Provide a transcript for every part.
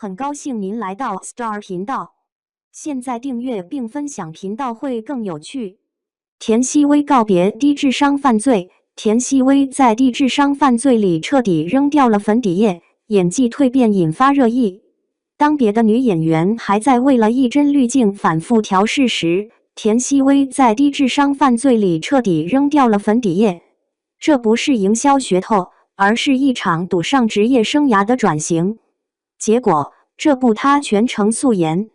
很高兴您来到 Star 频道，现在订阅并分享频道会更有趣。田曦薇告别低智商犯罪。田曦薇在低智商犯罪里彻底扔掉了粉底液，演技蜕变引发热议。当别的女演员还在为了一帧滤镜反复调试时，田曦薇在低智商犯罪里彻底扔掉了粉底液。这不是营销噱头，而是一场赌上职业生涯的转型。结果，这部她全程素颜、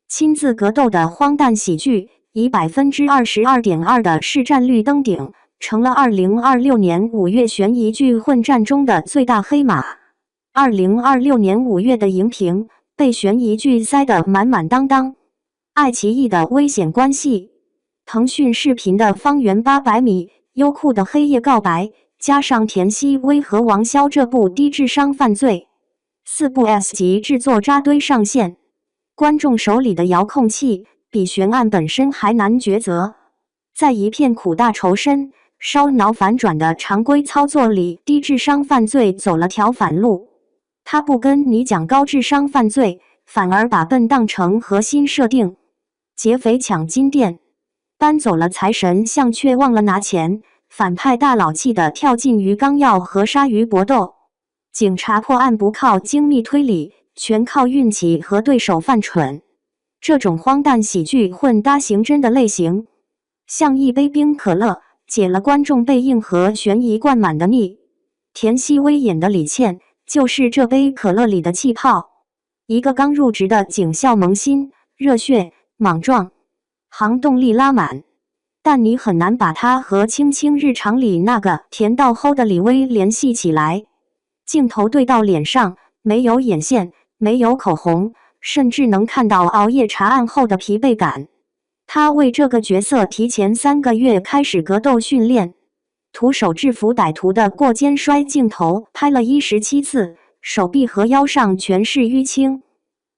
亲自格斗的荒诞喜剧，以22.2%的市占率登顶，成了2026年5月悬疑剧混战中的最大黑马。2026年5月的荧屏被悬疑剧塞得满满当当。爱奇艺的危险关系，腾讯视频的方圆800米，优酷的黑夜告白，加上田曦薇和王骁这部低智商犯罪，4部 S 级制作扎堆上线。观众手里的遥控器比悬案本身还难抉择。在一片苦大仇深、烧脑反转的常规操作里，低智商犯罪走了条反路。他不跟你讲高智商犯罪，反而把笨当成核心设定。劫匪抢金店，搬走了财神像却忘了拿钱，反派大佬气得跳进鱼缸要和鲨鱼搏斗。警察破案不靠精密推理，全靠运气和对手犯蠢。这种荒诞喜剧混搭刑侦的类型，像一杯冰可乐，解了观众被硬核悬疑灌满的腻。田曦薇演的李倩就是这杯可乐里的气泡，一个刚入职的警校萌新、热血、莽撞，行动力拉满，但你很难把她和《卿卿日常》里那个甜到齁的李薇联系起来。镜头对到脸上，没有眼线，没有口红，甚至能看到熬夜查案后的疲惫感。他为这个角色提前3个月开始格斗训练，徒手制服歹徒的过肩摔镜头拍了17次，手臂和腰上全是淤青。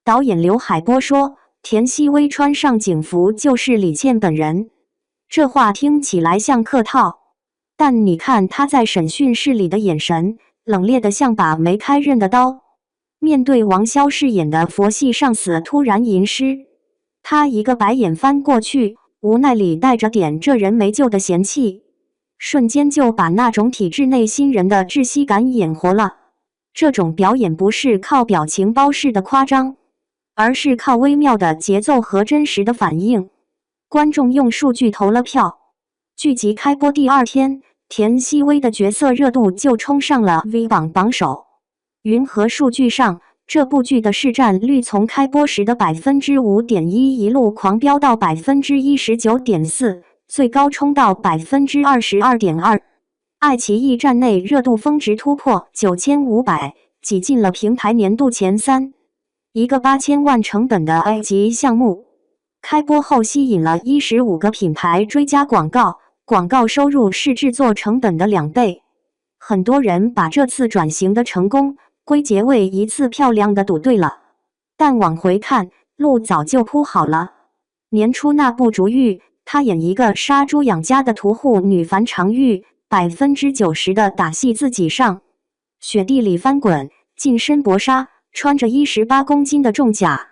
导演刘海波说，田曦薇穿上警服就是李倩本人。这话听起来像客套，但你看他在审讯室里的眼神，冷冽的像把没开刃的刀。面对王骁饰演的佛系上司突然吟诗，他一个白眼翻过去，无奈里带着点这人没救的嫌弃，瞬间就把那种体制内新人的窒息感演活了。这种表演不是靠表情包式的夸张，而是靠微妙的节奏和真实的反应。观众用数据投了票。剧集开播第2天，田曦薇的角色热度就冲上了 V 榜榜首。云和数据上，这部剧的市占率从开播时的 5.1% 一路狂飙到 19.4%， 最高冲到 22.2%。爱奇艺站内热度峰值突破9500，挤进了平台年度前3。一个8000万成本的 A 级项目，开播后吸引了15个品牌追加广告，广告收入是制作成本的2倍。很多人把这次转型的成功归结为一次漂亮的赌对了，但往回看，路早就铺好了。年初那部《逐玉》，她演一个杀猪养家的屠户女樊长玉，90%的打戏自己上，雪地里翻滚，近身搏杀，穿着18公斤的重甲。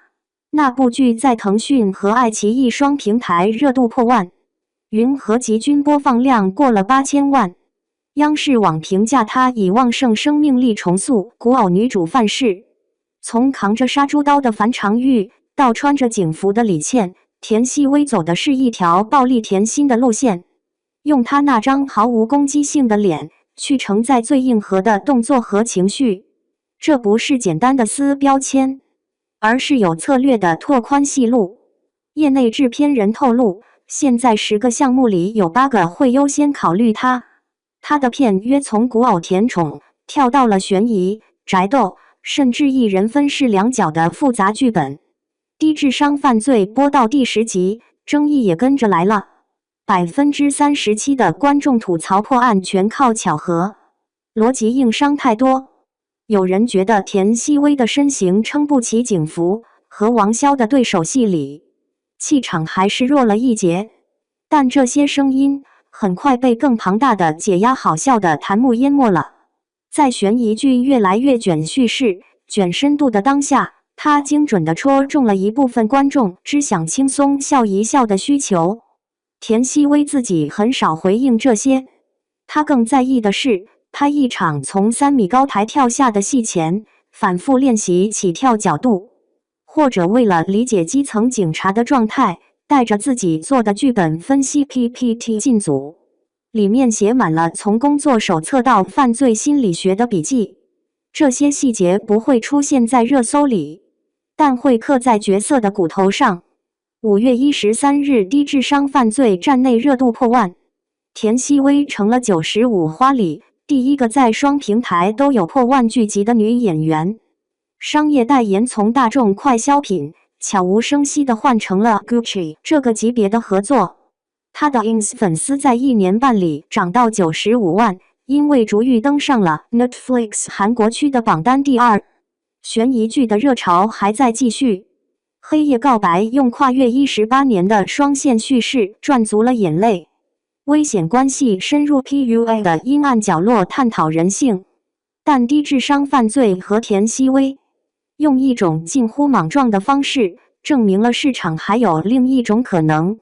那部剧在腾讯和爱奇艺双平台热度破万，云和集均播放量过了8000万。央视网评价她以旺盛生命力重塑古偶女主范式。从扛着杀猪刀的樊长玉到穿着警服的李倩，田曦薇走的是一条暴力甜心的路线，用她那张毫无攻击性的脸去承载最硬核的动作和情绪。这不是简单的撕标签，而是有策略的拓宽戏路。业内制片人透露，现在10个项目里有8个会优先考虑她。他的片约从古偶甜宠跳到了悬疑、宅斗，甚至一人分饰2角的复杂剧本。低智商犯罪播到第10集，争议也跟着来了。37%的观众吐槽破案全靠巧合，逻辑硬伤太多。有人觉得田曦薇的身形撑不起警服，和王骁的对手戏里，气场还是弱了一截。但这些声音很快被更庞大的解压好笑的弹幕淹没了。在悬疑剧越来越卷叙事、卷深度的当下，他精准地戳中了一部分观众只想轻松笑一笑的需求。田曦薇自己很少回应这些，她更在意的是拍一场从3米高台跳下的戏前，反复练习起跳角度，或者为了理解基层警察的状态，带着自己做的剧本分析 PPT 进组，里面写满了从工作手册到犯罪心理学的笔记。这些细节不会出现在热搜里，但会刻在角色的骨头上。5月13日，低智商犯罪站内热度破万，田曦薇成了95花里第一个在双平台都有破万剧集的女演员。商业代言从大众快消品悄无声息地换成了 Gucci 这个级别的合作。她的 ins 粉丝在1年半里涨到95万，因为逐玉登上了 Netflix 韩国区的榜单第2。悬疑剧的热潮还在继续，黑夜告白用跨越18年的双线叙事赚足了眼泪，危险关系深入 PUA 的阴暗角落探讨人性。但低智商犯罪和田曦薇用一种近乎莽撞的方式证明了市场还有另一种可能，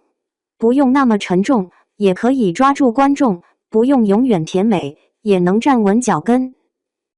不用那么沉重，也可以抓住观众，不用永远甜美，也能站稳脚跟。